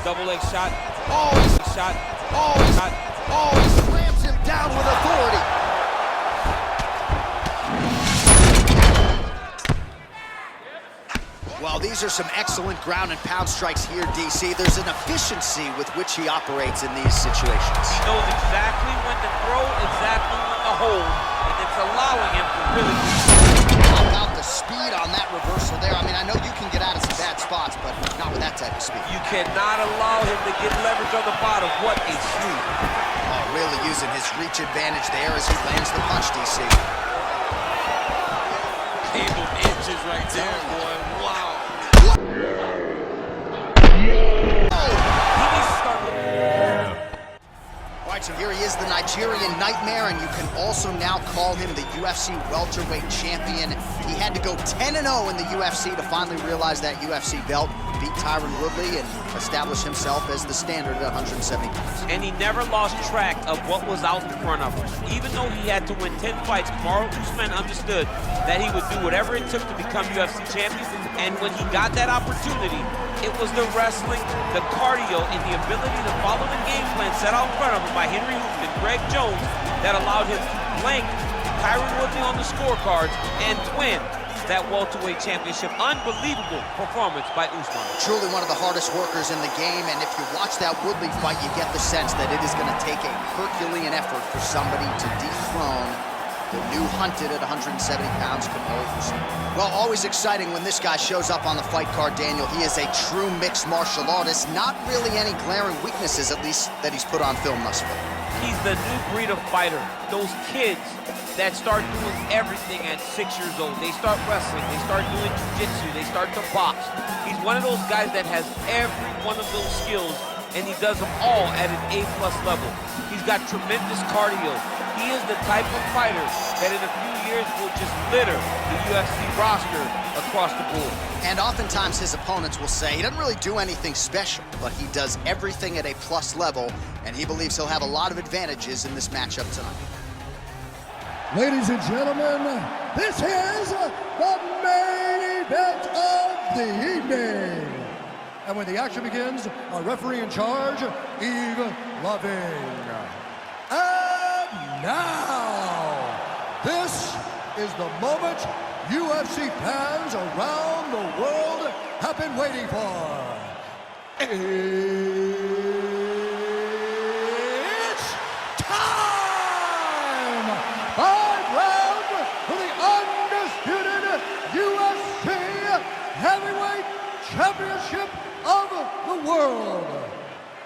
double leg shot. Oh, Shot. he slams him down with authority. Well, these are some excellent ground and pound strikes here, DC. There's an efficiency with which he operates in these situations. He knows exactly when to throw, exactly when to hold, and it's allowing him to really How about the speed on that reversal there? I mean, I know you can get out of some bad spots, but not with that type of speed. You cannot allow him to get leverage on the bottom. What a sweep. Oh, really using his reach advantage there as he lands the punch, DC. Cable inches right there, boy. Wow. All right, so here he is, the Nigerian Nightmare, and you can also now call him the UFC Welterweight Champion. He had to go 10-0 in the UFC to finally realize that UFC belt, beat Tyron Woodley, and establish himself as the standard at 170 pounds. And he never lost track of what was out in front of him. Even though he had to win 10 fights, Kamaru Usman understood that he would do whatever it took to become UFC champion. And when he got that opportunity, it was the wrestling, the cardio, and the ability to follow the game plan set out in front of him by Henry Hooft and Greg Jones that allowed him to blank Tyron Woodley on the scorecards and win that welterweight championship. Unbelievable performance by Usman. Truly one of the hardest workers in the game, and if you watch that Woodley fight, you get the sense that it is going to take a Herculean effort for somebody to dethrone the new hunted at 170 pounds, Kamaru Usman. Well, always exciting when this guy shows up on the fight card, Daniel. He is a true mixed martial artist. Not really any glaring weaknesses, at least, that he's put on film thus far. He's the new breed of fighter. Those kids that start doing everything at 6 years old. They start wrestling, they start doing jiu-jitsu, they start to box. He's one of those guys that has every one of those skills, and he does them all at an A+ level. He's got tremendous cardio. He is the type of fighter that in a few years will just litter the UFC roster across the board. And oftentimes his opponents will say he doesn't really do anything special, but he does everything at a plus level, and he believes he'll have a lot of advantages in this matchup tonight. Ladies and gentlemen, this is the main event of the evening. And when the action begins, our referee in charge, Yves Loving. And now, this is the moment UFC fans around the world have been waiting for. It's time! 5 rounds for the undisputed UFC Heavyweight Championship of the world.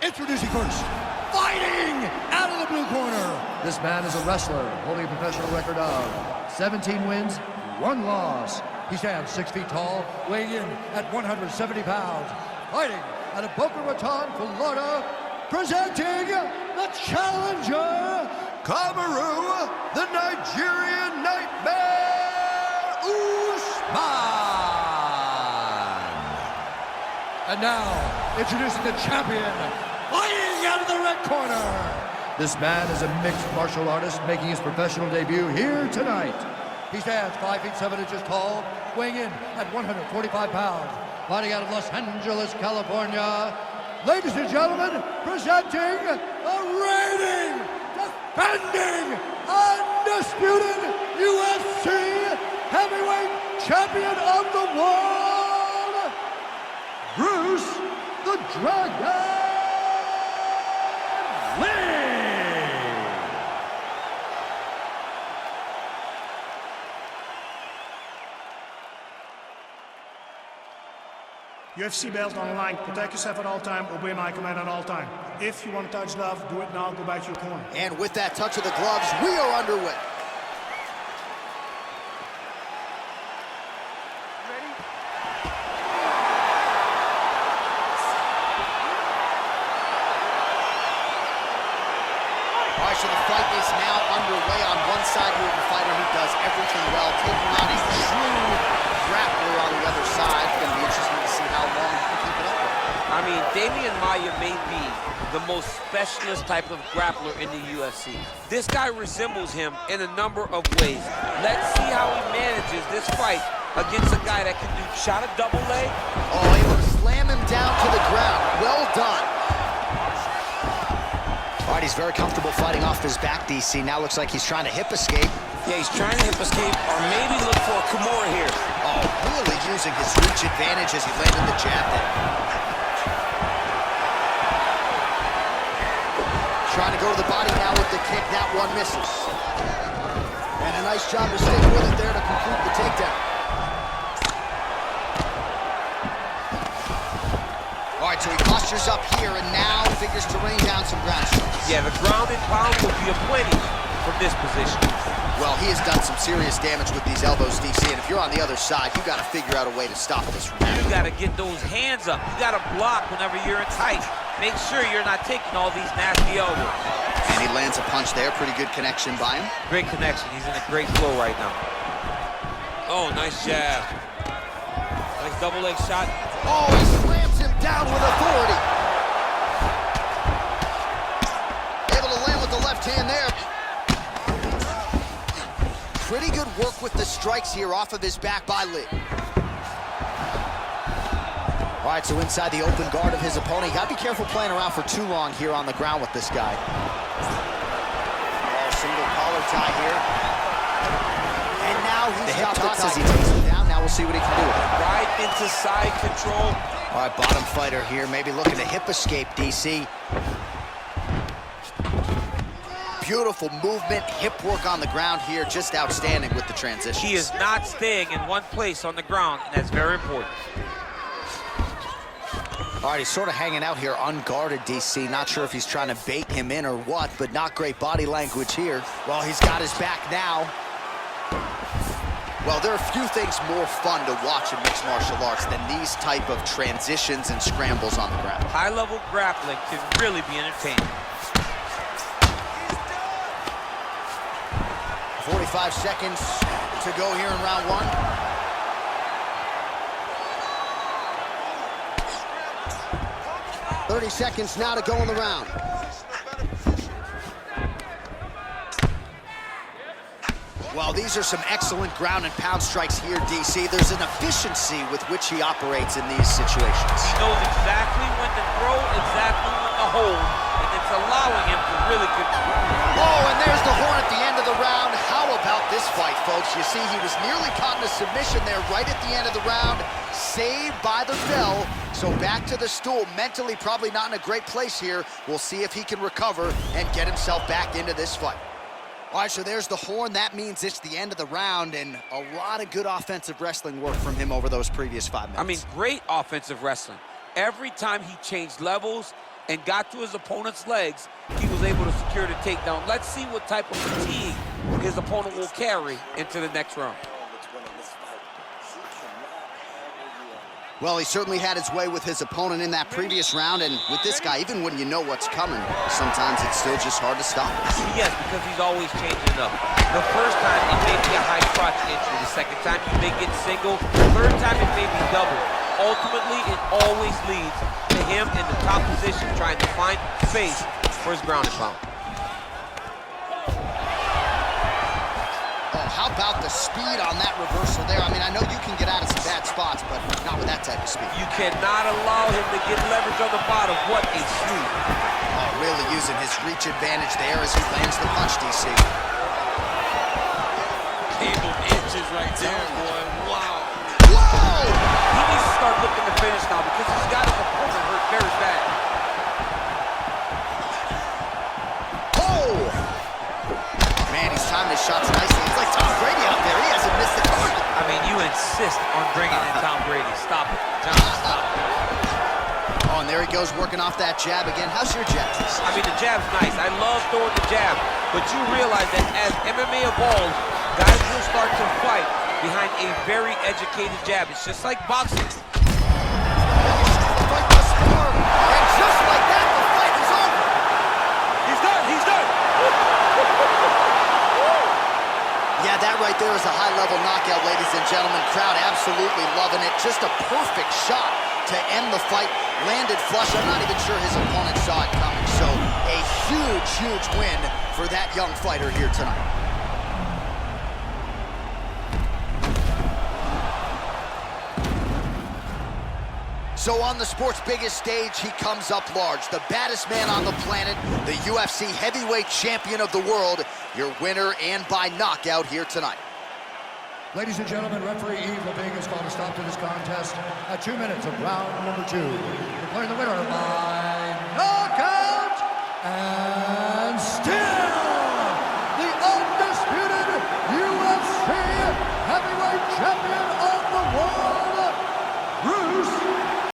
Introducing first, fighting out of the blue corner. This man is a wrestler holding a professional record of 17 wins, 1 loss. He stands 6 feet tall, weighing in at 170 pounds. Fighting out of Boca Raton, Florida, presenting the challenger, Kamaru, the Nigerian Nightmare, Usman. And now, introducing the champion, fighting out of the red corner. This man is a mixed martial artist making his professional debut here tonight. He stands 5 feet 7 inches tall, weighing in at 145 pounds. Fighting out of Los Angeles, California. Ladies and gentlemen, presenting the reigning, defending, undisputed UFC Heavyweight Champion of the world, Bruce the Dragon Lee. UFC belt on the line. Protect yourself at all time. Obey my command at all time. If you want to touch gloves, do it now. Go back to your corner. And with that touch of the gloves, we are underway. All right, so the fight is now underway. On one side, you have a fighter who does everything well, taking on a true grappler on the other side. It's going to be interesting to see how long he can keep it up with. I mean, Damian Maia may be the most specialist type of grappler in the UFC. This guy resembles him in a number of ways. Let's see how he manages this fight against a guy that can do shot a double leg. Oh, able to slam him down to the ground. Well done. All right, he's very comfortable fighting off his back, DC. Now looks like he's trying to hip escape. Yeah, he's trying to hip escape or maybe look for a Kimura here. Oh, really using his reach advantage as he landed the jab there. Trying to go to the body now with the kick. That one misses. And a nice job to stick with it there to complete the takedown. All right, so he postures up here and now figures to rain down some ground strikes. Yeah, the ground and pound will be aplenty from this position. Well, he has done some serious damage with these elbows, DC, and if you're on the other side, you got to figure out a way to stop this from happening. You got to get those hands up. You got to block whenever you're in tight. Make sure you're not taking all these nasty elbows. And he lands a punch there. Pretty good connection by him. Great connection. He's in a great flow right now. Oh, nice jab. Nice double leg shot. Oh, he slams him down with authority. Able to land with the left hand there. Pretty good work with the strikes here off of his back by Lee. All right, so inside the open guard of his opponent. You gotta be careful playing around for too long here on the ground with this guy. Oh, single collar tie here. And now he's got the toss as he takes him down. Now we'll see what he can do with it. Right into side control. All right, bottom fighter here, maybe looking to hip escape, DC. Beautiful movement, hip work on the ground here, just outstanding with the transition. He is not staying in one place on the ground, and that's very important. All right, he's sort of hanging out here unguarded, DC. Not sure if he's trying to bait him in or what, but not great body language here. Well, he's got his back now. Well, there are few things more fun to watch in mixed martial arts than these type of transitions and scrambles on the ground. High-level grappling can really be entertaining. 45 seconds to go here in round one. .30 seconds now to go in the round. Well, these are some excellent ground and pound strikes here, DC. There's an efficiency with which he operates in these situations. He knows exactly when to throw, exactly when to hold, and it's allowing him to really control. Oh, and there's the horn at the end of the round. How about this fight, folks? You see, he was nearly caught in a submission there right at the end of the round. Saved by the bell. So back to the stool. Mentally probably not in a great place here. We'll see if he can recover and get himself back into this fight. All right, so there's the horn. That means it's the end of the round, and a lot of good offensive wrestling work from him over those previous 5 minutes. I mean, great offensive wrestling. Every time he changed levels and got to his opponent's legs, he was able to secure the takedown. Let's see what type of fatigue his opponent will carry into the next round. Well, he certainly had his way with his opponent in that previous round, and with this guy, even when you know what's coming, sometimes it's still just hard to stop. Yes, because he's always changing up. The first time, it may be a high crotch entry. The second time, you may get single. The third time, it may be double. Ultimately, it always leads to him in the top position, trying to find space for his ground and pound. Oh, how about the speed on that reversal there? I mean, I know you can get out of some bad spots, but not with that type of speed. You cannot allow him to get leverage on the bottom. What a sweep. Oh, really using his reach advantage there as he lands the punch, DC. Able inches right there, boy. Wow. Whoa! He needs to start looking to finish now because he's got his opponent hurt very bad. Oh! Man, he's timing his shots nicely. It's like Tom Brady out there. He hasn't missed a target. I mean, you insist on bringing in Tom Brady. Stop it. John, stop it. Oh, and there he goes working off that jab again. How's your jab? I mean, the jab's nice. I love throwing the jab. But you realize that as MMA evolves, guys will start to fight behind a very educated jab. It's just like boxing. The fight must form. And just like that, the fight is over. He's done. He's done. Yeah, that right there is a high-level knockout, ladies and gentlemen. Crowd absolutely loving it. Just a perfect shot to end the fight. Landed flush. I'm not even sure his opponent saw it coming. So a huge, huge win for that young fighter here tonight. So on the sport's biggest stage, he comes up large. The baddest man on the planet, the UFC heavyweight champion of the world, your winner and by knockout here tonight. Ladies and gentlemen, referee Yves Leving has called a stop to this contest at 2 minutes of round number 2. Declaring the winner by knockout and